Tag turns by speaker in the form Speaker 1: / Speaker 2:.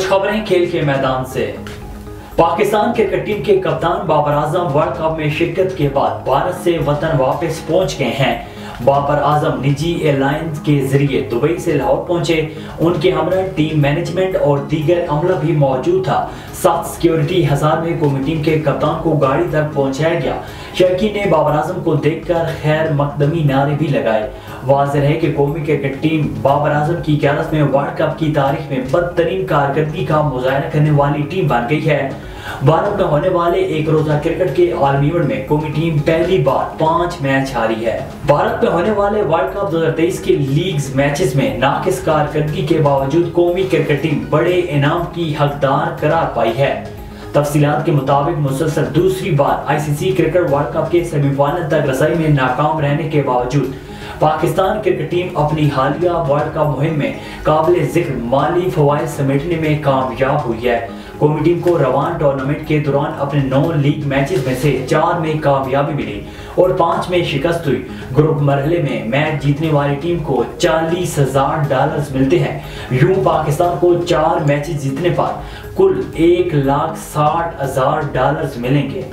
Speaker 1: खबरें खेल के मैदान से। पाकिस्तान क्रिकेट टीम के कप्तान बाबर आजम वर्ल्ड कप में शिरकत के बाद भारत से वतन वापस पहुंच गए हैं। बाबर आजम निजी एयरलाइंस के जरिए दुबई से लाहौर पहुंचे। उनके हमरा टीम मैनेजमेंट और दीगर अमला भी मौजूद था। सख्त सिक्योरिटी हजार में कौमी टीम के कप्तान को गाड़ी तक पहुंचाया गया। शर्की ने बाबर आजम को देखकर खैर मकदमी नारे भी लगाए। वाज़ेह है कि कौमी क्रिकेट टीम बाबर आजम की क़यादत में वर्ल्ड कप की तारीख में बदतरीन कारकर्दगी का मुजाहरा करने वाली टीम बन गई है। भारत में होने वाले एक रोजा क्रिकेट के आलमी इवेंट में कौमी टीम पहली बार 5 मैच हारी है। भारत में होने वाले वर्ल्ड कप 2023 के लीग्स मैचेस में नाकिस कारकर्दगी के बावजूद कौमी क्रिकेट टीम बड़े इनाम की हकदार करार पाई है। तफसीलात के मुताबिक मुसलसल दूसरी बार आईसीसी क्रिकेट वर्ल्ड कप के सेमीफाइनल तक रसाई में नाकाम रहने के बावजूद पाकिस्तान क्रिकेट टीम अपनी हालिया वर्ल्ड कप मुहिम में काबिल जिक्र माली फवाइद समेटने में कामयाब हुई है। कौमी टीम को रवान टूर्नामेंट के दौरान अपने 9 लीग मैचेस में से 4 में कामयाबी मिली और 5 में शिकस्त हुई। ग्रुप मरहले में मैच जीतने वाली टीम को $40,000 मिलते हैं। यूं पाकिस्तान को 4 मैचेस जीतने पर कुल $1,60,000 मिलेंगे।